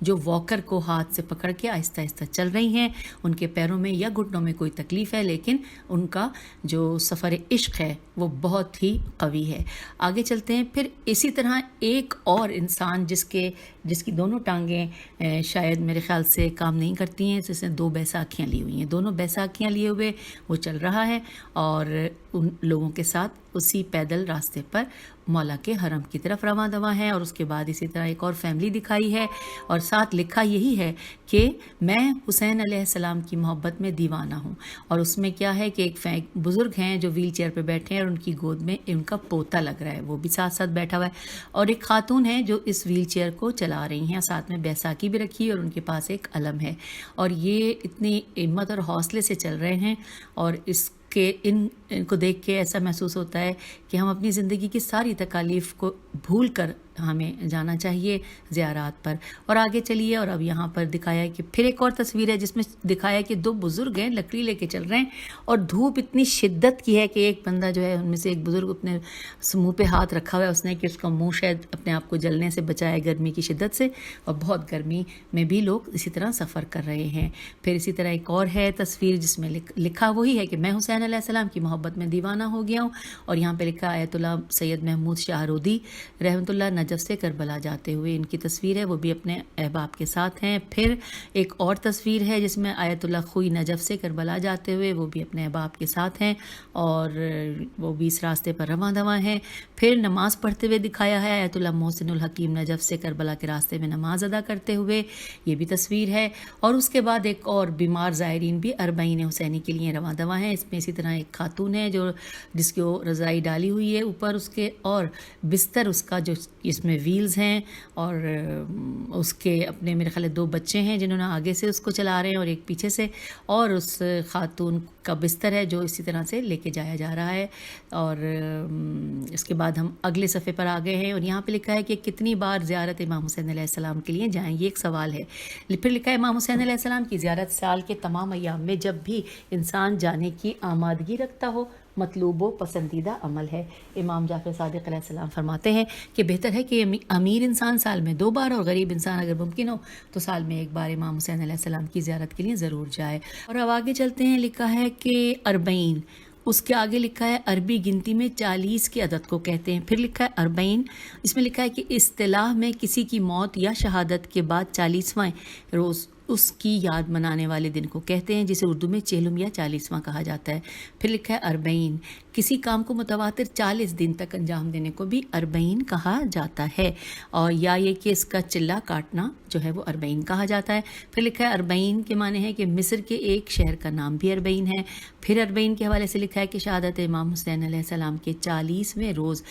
جو واکر کو ہاتھ سے پکڑ کے آہستہ آہستہ چل رہی ہیں. ان کے پیروں میں یا گھٹنوں میں کوئی تکلیف ہے، لیکن ان کا جو سفر عشق ہے وہ بہت ہی قوی ہے. آگے چلتے ہیں. پھر اسی طرح ایک اور انسان جس کی دونوں ٹانگیں شاید میرے خیال سے کام نہیں کرتی ہیں، جس نے 2 بیساکھیاں لی ہوئی ہیں، دونوں بیساکھیاں لیے ہوئے وہ چل رہا ہے اور ان لوگوں کے ساتھ اسی پیدل راستے پر مولا کے حرم کی طرف رواں دواں ہے. اور اس کے بعد اسی طرح ایک اور فیملی دکھائی ہے اور ساتھ لکھا یہی ہے کہ میں حسین علیہ السلام کی محبت میں دیوانہ ہوں. اور اس میں کیا ہے کہ ایک بزرگ ہیں جو ویل چیئر پہ بیٹھے ہیں اور ان کی گود میں ان کا پوتا لگ رہا ہے، وہ بھی ساتھ ساتھ بیٹھا ہوا ہے. اور ایک خاتون ہے جو اس ویل چیئر کو چلا رہی ہیں، ساتھ میں بیساکھی بھی رکھی اور ان کے پاس ایک علم ہے. اور یہ اتنی ہمت اور حوصلے سے چل رہے ہیں اور اس کہ ان کو دیکھ کے ایسا محسوس ہوتا ہے کہ ہم اپنی زندگی کی ساری تکالیف کو بھول کر ہمیں جانا چاہیے زیارات پر. اور آگے چلیے. اور اب یہاں پر دکھایا ہے کہ پھر ایک اور تصویر ہے جس میں دکھایا ہے کہ 2 بزرگ ہیں لکڑی لے کے چل رہے ہیں اور دھوپ اتنی شدت کی ہے کہ ایک بندہ جو ہے ان میں سے ایک بزرگ اپنے منہ پہ ہاتھ رکھا ہوا ہے اس نے کہ اس کا منہ شاید اپنے آپ کو جلنے سے بچائے گرمی کی شدت سے. اور بہت گرمی میں بھی لوگ اسی طرح سفر کر رہے ہیں. پھر اسی طرح ایک اور ہے تصویر جس میں لکھا وہی ہے کہ میں حسین علیہ السلام کی محبت میں دیوانہ ہو گیا ہوں. اور یہاں پہ لکھا آیت اللہ سید محمود شاہرودی رحمۃ اللہ نجف سے کربلا جاتے ہوئے ان کی تصویر ہے، وہ بھی اپنے احباب کے ساتھ ہیں. پھر ایک اور تصویر ہے جس میں آیت اللہ خوئی نجف سے کربلا جاتے ہوئے وہ بھی اپنے احباب کے ساتھ ہیں اور وہ بھی اس راستے پر رواں دواں ہیں. پھر نماز پڑھتے ہوئے دکھایا ہے آیت اللہ محسن الحکیم نجف سے کربلا کے راستے میں نماز ادا کرتے ہوئے، یہ بھی تصویر ہے. اور اس کے بعد ایک اور بیمار زائرین بھی اربعین حسینی کے لیے رواں دواں ہیں. اس میں اسی طرح ایک خاتون ہے جس کو رضائی ڈالی ہوئی ہے اوپر اس کے اور بستر اس کا جو اس میں ویلز ہیں اور اس کے اپنے میرے خیال 2 بچے ہیں جنہوں نے آگے سے اس کو چلا رہے ہیں اور ایک پیچھے سے، اور اس خاتون کا بستر ہے جو اسی طرح سے لے کے جایا جا رہا ہے. اور اس کے بعد ہم اگلے صفحے پر آ گئے ہیں اور یہاں پہ لکھا ہے کہ کتنی بار زیارت امام حسین علیہ السلام کے لیے جائیں، یہ ایک سوال ہے. پھر لکھا ہے امام حسین علیہ السلام کی زیارت سال کے تمام ایام میں جب بھی انسان جانے کی آمادگی رکھتا ہو مطلوب و پسندیدہ عمل ہے. امام جعفر صادق علیہ السلام فرماتے ہیں کہ بہتر ہے کہ امیر انسان سال میں 2 بار اور غریب انسان اگر ممکن ہو تو سال میں 1 بار امام حسین علیہ السلام کی زیارت کے لیے ضرور جائے. اور اب آگے چلتے ہیں. لکھا ہے کہ 40، اس کے آگے لکھا ہے عربی گنتی میں 40 کے عدد کو کہتے ہیں. پھر لکھا ہے 40، اس میں لکھا ہے کہ اصطلاح میں کسی کی موت یا شہادت کے بعد 40واں روز اس کی یاد منانے والے دن کو کہتے ہیں، جسے اردو میں چہلم یا 40واں کہا جاتا ہے. پھر لکھا ہے 40، کسی کام کو متواتر 40 دن تک انجام دینے کو بھی 40 کہا جاتا ہے. اور یا یہ کہ اس کا چلا کاٹنا جو ہے وہ 40 کہا جاتا ہے. پھر لکھا ہے 40 کے معنی ہے کہ مصر کے ایک شہر کا نام بھی 40 ہے. پھر 40 کے حوالے سے لکھا ہے کہ شہادت امام حسین علیہ السلام کے 40ویں روز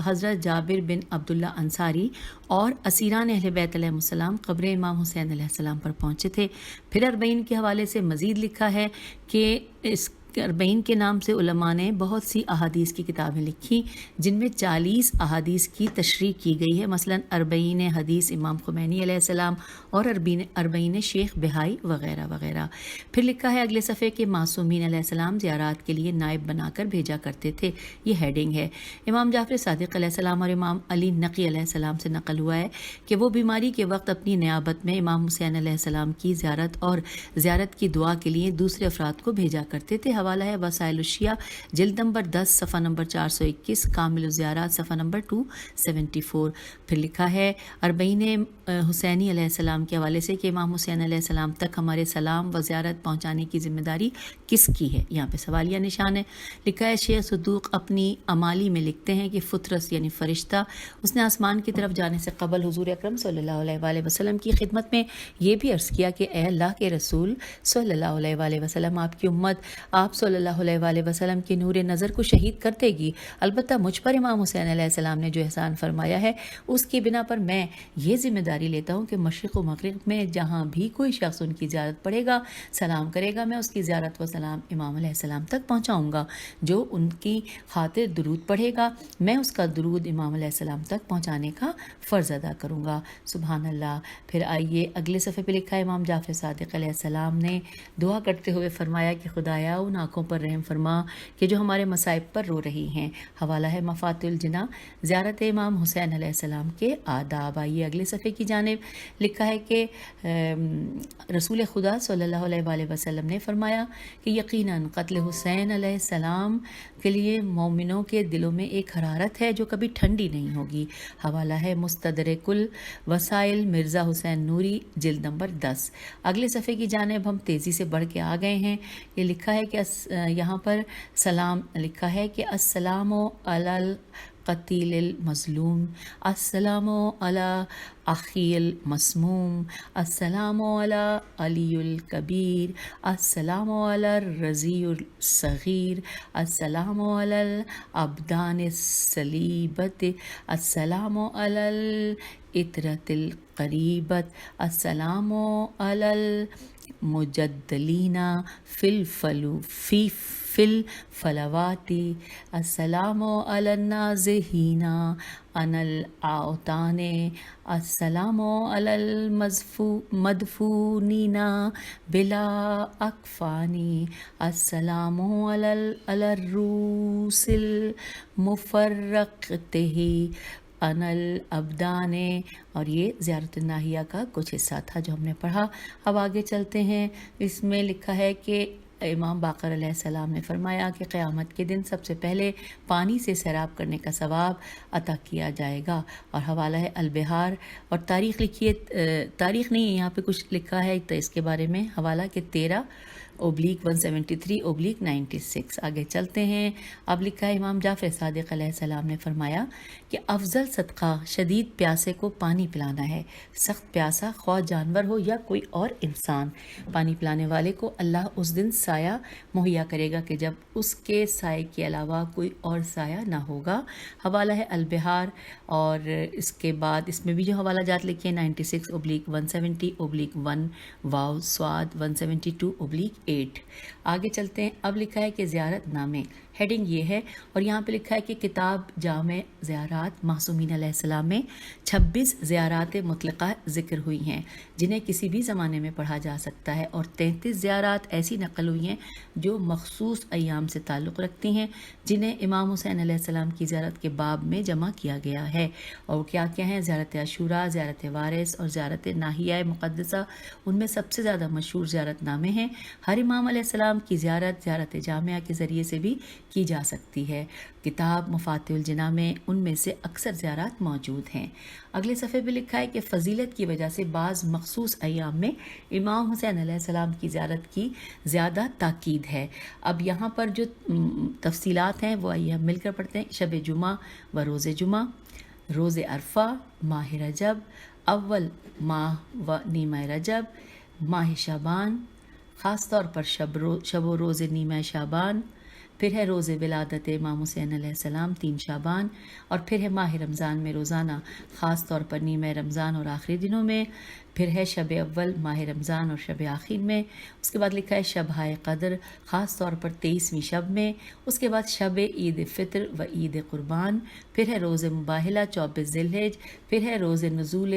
حضرت جابر بن عبداللہ انصاری اور اسیران اہل بیت علیہ السلام قبر امام حسین علیہ السلام پر پہنچے تھے. پھر 40 کے حوالے سے مزید لکھا ہے کہ اس 40 کے نام سے علماء نے بہت سی احادیث کی کتابیں لکھی جن میں 40 احادیث کی تشریح کی گئی ہے، مثلا 40 حدیث امام خمینی علیہ السلام اور 40 شیخ بہائی وغیرہ وغیرہ. پھر لکھا ہے اگلے صفحے کے معصومین علیہ السلام زیارات کے لیے نائب بنا کر بھیجا کرتے تھے، یہ ہیڈنگ ہے. امام جعفر صادق علیہ السلام اور امام علی نقی علیہ السلام سے نقل ہوا ہے کہ وہ بیماری کے وقت اپنی نیابت میں امام حسین علیہ السلام کی زیارت اور زیارت کی دعا کے لیے دوسرے افراد کو بھیجا کرتے تھے. حوالہ ہے وسائل الشیعہ جلد نمبر 10 صفحہ نمبر 421، کامل الزیارات صفحہ نمبر 274. پھر لکھا ہے 40 حسینی علیہ السلام کے حوالے سے کہ امام حسین علیہ السلام تک ہمارے سلام و زیارت پہنچانے کی ذمہ داری کس کی ہے، یہاں پہ سوالیہ نشان ہے. لکھا ہے شیخ صدوق اپنی امالی میں لکھتے ہیں کہ فطرس یعنی فرشتہ اس نے آسمان کی طرف جانے سے قبل حضور اکرم صلی اللہ علیہ وآلہ وسلم کی خدمت میں یہ بھی عرض کیا کہ اے اللہ کے رسول صلی اللہ علیہ وآلہ وسلم، آپ کی امت آپ صلی اللہ علیہ وآلہ وسلم کے نور نظر کو شہید کر دے گی. البتہ مجھ پر امام حسین علیہ السلام نے جو احسان فرمایا ہے اس کی بنا پر میں یہ ذمہ داری لیتا ہوں کہ مشرق و مغرب میں جہاں بھی کوئی شخص ان کی زیارت پڑھے گا، سلام کرے گا، میں اس کی زیارت و سلام امام علیہ السلام تک پہنچاؤں گا. جو ان کی خاطر درود پڑھے گا میں اس کا درود امام علیہ السلام تک پہنچانے کا فرض ادا کروں گا. سبحان اللہ. پھر آئیے اگلے صفحے پہ لکھا ہے امام جعفر صادق علیہ السلام نے دعا کرتے ہوئے فرمایا کہ خدایا ان آنکھوں پر رحم فرما کہ جو ہمارے مصائب پر رو رہی ہیں۔ حوالہ ہے مفاتح الجناح، زیارت امام حسین علیہ السلام کے آداب۔ آئیے اگلے صفحے کی جانب۔ لکھا ہے کہ رسول خدا صلی اللہ علیہ وآلہ وسلم نے فرمایا کہ یقیناً قتل حسین علیہ السلام کے لیے مومنوں کے دلوں میں ایک حرارت ہے جو کبھی ٹھنڈی نہیں ہوگی۔ حوالہ ہے مستدرک الوسائل، مرزا حسین نوری، جلد نمبر 10۔ اگلے صفحے کی جانب ہم تیزی سے بڑھ کے آ گئے ہیں۔ یہ لکھا ہے کہ یہاں پر سلام لکھا ہے کہ السلام علی القتیل المظلوم، السلام علی اخی المسموم، السلام علی علی الکبیر، السلام علی الرضیع الصغیر، السلام علی الابدان الصلیبۃ، السلام علی العطرۃ القریبۃ، السلام علی المجدلین فی الفلوات، السلام علی النازحین عن الاوطان، السلام علی المدفونین بلا اکفان، السلام علی الروس المفرقۃ عن الابدان۔ اور یہ زیارت الناحیہ کا کچھ حصہ تھا جو ہم نے پڑھا۔ اب آگے چلتے ہیں۔ اس میں لکھا ہے کہ امام باقر علیہ السلام نے فرمایا کہ قیامت کے دن سب سے پہلے پانی سے سیراب کرنے کا ثواب عطا کیا جائے گا۔ اور حوالہ ہے البحار، اور تاریخ لکھیے، تاریخ نہیں ہے یہاں پہ کچھ لکھا ہے تو اس کے بارے میں حوالہ کہ 13/173/96۔ آگے چلتے ہیں۔ اب لکھا ہے امام جعفر صادق علیہ السلام نے فرمایا کہ افضل صدقہ شدید پیاسے کو پانی پلانا ہے۔ سخت پیاسا خواہ جانور ہو یا کوئی اور انسان، پانی پلانے والے کو اللہ اس دن سایہ مہیا کرے گا کہ جب اس کے سائے کے علاوہ کوئی اور سایہ نہ ہوگا۔ حوالہ ہے البحار، اور اس کے بعد اس میں بھی جو حوالہ جات لکھے 96/170/1 واو سواد 172/8۔ آگے چلتے ہیں۔ اب لکھا ہے کہ زیارت نامے، ہیڈنگ یہ ہے، اور یہاں پہ لکھا ہے کہ کتاب جامع زیارات معصومین علیہ السلام میں 26 زیارات مطلقہ ذکر ہوئی ہیں جنہیں کسی بھی زمانے میں پڑھا جا سکتا ہے، اور 33 زیارات ایسی نقل ہوئی ہیں جو مخصوص ایام سے تعلق رکھتی ہیں جنہیں امام حسین علیہ السلام کی زیارت کے باب میں جمع کیا گیا ہے۔ اور کیا کیا ہیں؟ زیارت عاشوراء، زیارت وارث اور زیارت ناحیہ مقدسہ ان میں سب سے زیادہ مشہور زیارت نامے ہیں۔ ہر امام علیہ السلام کی زیارت زیارت جامعہ کے ذریعے سے بھی کی جا سکتی ہے۔ کتاب مفاتح الجناح میں ان میں سے اکثر زیارات موجود ہیں۔ اگلے صفحے پہ لکھا ہے کہ فضیلت کی وجہ سے بعض مخصوص ایام میں امام حسین علیہ السلام کی زیارت کی زیادہ تاکید ہے۔ اب یہاں پر جو تفصیلات ہیں وہ آئیے ہم مل کر پڑھتے ہیں۔ شب جمعہ و روز جمعہ، روز عرفہ، ماہ رجب، اول ماہ و نیمہ رجب، ماہ شعبان، خاص طور پر شب و روز نیمہ شعبان، پھر ہے روز ولادت امام حسین علیہ السلام 3 شعبان، اور پھر ہے ماہ رمضان میں روزانہ خاص طور پر نیمہ رمضان اور آخری دنوں میں، پھر ہے شب اول ماہ رمضان اور شب آخر میں، اس کے بعد لکھا ہے شب ہائے قدر خاص طور پر 23ویں شب میں، اس کے بعد شب عید فطر و عید قربان، پھر ہے روز مباہلہ 24 ذی الحجہ، پھر ہے روز نزول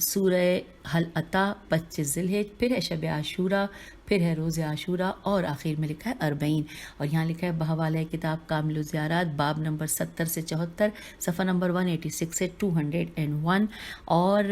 سورہ حل عطا 25 ذی الحجہ، پھر ہے شب عاشوراء، پھر ہے روز عاشوراء، اور آخر میں لکھا ہے 40۔ اور یہاں لکھا ہے بحوالہ کتاب کامل الزیارات، باب نمبر 70 سے 74، صفحہ نمبر 186 سے 201، اور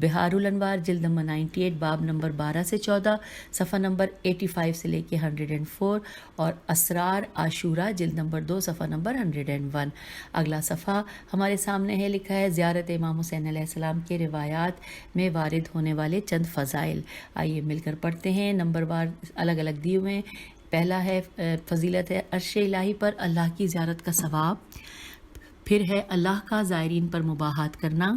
بہار الانوار جلد نمبر 98، باب نمبر 12 سے 14، صفحہ نمبر 85 سے لے کے 104، اور اسرار عاشوراء جلد نمبر 2، صفحہ نمبر 101۔ اگلا صفحہ ہمارے سامنے ہے، لکھا ہے زیارت امام حسین علیہ السلام کے روایات میں وارد ہونے والے چند فضائل۔ آئیے مل کر پڑھتے ہیں، نمبر وار الگ الگ دیے ہوئے ہیں۔ پہلا ہے فضیلت ہے عرش الہی پر اللہ کی زیارت کا ثواب، پھر ہے اللہ کا زائرین پر مباحات کرنا،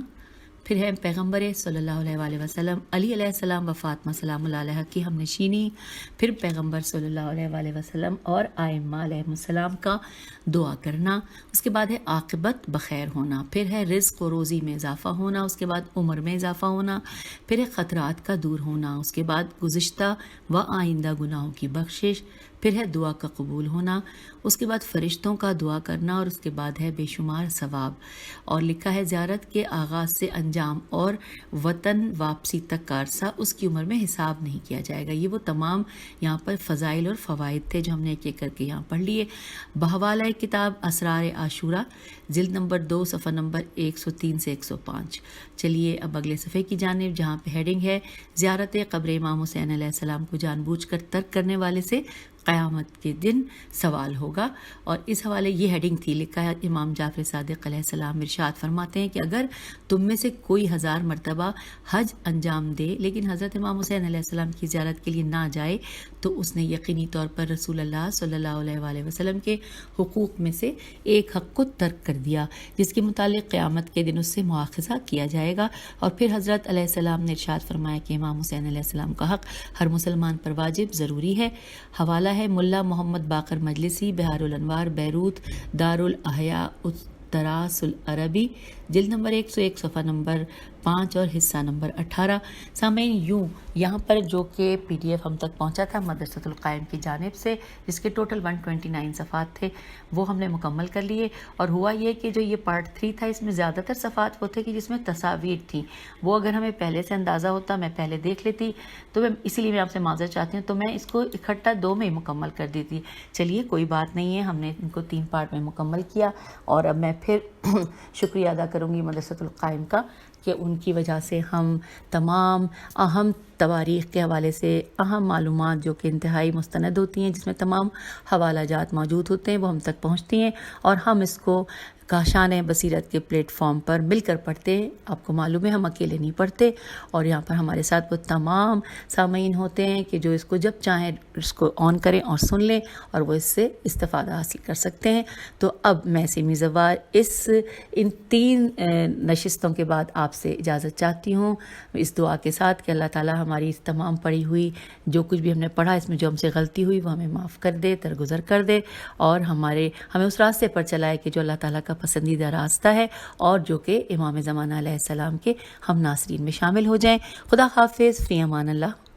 پھر ہے پیغمبر صلی اللہ علیہ وآلہ وسلم، علی علیہ السلام و فاطمہ سلام اللہ علیہ کی ہم نشینی، پھر پیغمبر صلی اللہ علیہ وآلہ وسلم اور ائمہ علیہ السلام کا دعا کرنا، اس کے بعد ہے عاقبت بخیر ہونا، پھر ہے رزق و روزی میں اضافہ ہونا، اس کے بعد عمر میں اضافہ ہونا، پھر ہے خطرات کا دور ہونا، اس کے بعد گزشتہ و آئندہ گناہوں کی بخشش، پھر ہے دعا کا قبول ہونا، اس کے بعد فرشتوں کا دعا کرنا، اور اس کے بعد ہے بے شمار ثواب۔ اور لکھا ہے زیارت کے آغاز سے انجام اور وطن واپسی تک کا عرصہ اس کی عمر میں حساب نہیں کیا جائے گا۔ یہ وہ تمام یہاں پر فضائل اور فوائد تھے جو ہم نے ایک ایک کر کے یہاں پڑھ لیے۔ بحوالہ کتاب اسرار عاشورہ، جلد نمبر 2، صفحہ نمبر 103 سے 105۔ چلیے اب اگلے صفحے کی جانب، جہاں پہ ہیڈنگ ہے زیارت قبر امام حسین علیہ السلام کو جان بوجھ کر ترک کرنے والے سے قیامت کے دن سوال ہوگا۔ اور اس حوالے یہ ہیڈنگ تھی، لکھا ہے امام جعفر صادق علیہ السلام ارشاد فرماتے ہیں کہ اگر تم میں سے کوئی 1000 مرتبہ حج انجام دے لیکن حضرت امام حسین علیہ السلام کی زیارت کے لیے نہ جائے تو اس نے یقینی طور پر رسول اللہ صلی اللہ علیہ وآلہ وسلم کے حقوق میں سے ایک حق کو ترک کر دیا، جس کے متعلق قیامت کے دن اس سے مواخذہ کیا جائے گا۔ اور پھر حضرت علیہ السلام نے ارشاد فرمایا کہ امام حسین علیہ السلام کا حق ہر مسلمان پر واجب ضروری ہے۔ حوالہ ہے ملا محمد باقر مجلسی، بہار الانوار، بیروت، دارالاحیاء الدراس العربی، جلد نمبر 101، صفحہ نمبر 5 اور حصہ نمبر 18۔ سامعین، یوں یہاں پر جو کہ پی ڈی ایف ہم تک پہنچا تھا مدرسۃ القائم کی جانب سے، جس کے ٹوٹل 129 صفحات تھے، وہ ہم نے مکمل کر لیے۔ اور ہوا یہ کہ جو یہ پارٹ 3 تھا، اس میں زیادہ تر صفحات وہ تھے کہ جس میں تصاویر تھیں، وہ اگر ہمیں پہلے سے اندازہ ہوتا، میں پہلے دیکھ لیتی، تو میں اسی لیے میں آپ سے معذرت چاہتی ہوں، تو میں اس کو اکٹھا 2 میں ہی مکمل کر دیتی۔ چلیے کوئی بات نہیں ہے، ہم نے ان کو 3 پارٹ میں مکمل کیا۔ اور اب میں پھر شکریہ ادا کروں گی مدرسۃ القائم کا کہ ان کی وجہ سے ہم تمام اہم تواریخ کے حوالے سے اہم معلومات جو کہ انتہائی مستند ہوتی ہیں، جس میں تمام حوالہ جات موجود ہوتے ہیں، وہ ہم تک پہنچتی ہیں، اور ہم اس کو کاشان بصیرت کے پلیٹ فارم پر مل کر پڑھتے ہیں۔ آپ کو معلوم ہے ہم اکیلے نہیں پڑھتے، اور یہاں پر ہمارے ساتھ وہ تمام سامعین ہوتے ہیں کہ جو اس کو جب چاہیں اس کو آن کریں اور سن لیں، اور وہ اس سے استفادہ حاصل کر سکتے ہیں۔ تو اب میں سیمی زوار ان 3 نشستوں کے بعد آپ سے اجازت چاہتی ہوں، اس دعا کے ساتھ کہ اللہ تعالی ہماری اس تمام پڑھی ہوئی جو کچھ بھی ہم نے پڑھا، اس میں جو ہم سے غلطی ہوئی وہ ہمیں معاف کر دے، درگزر کر دے، اور ہمیں اس راستے پر چلائے کہ جو اللہ تعالیٰ کا پسندیدہ راستہ ہے، اور جو کہ امام زمانہ علیہ السلام کے ہم ناصرین میں شامل ہو جائیں۔ خدا حافظ، فی امان اللہ۔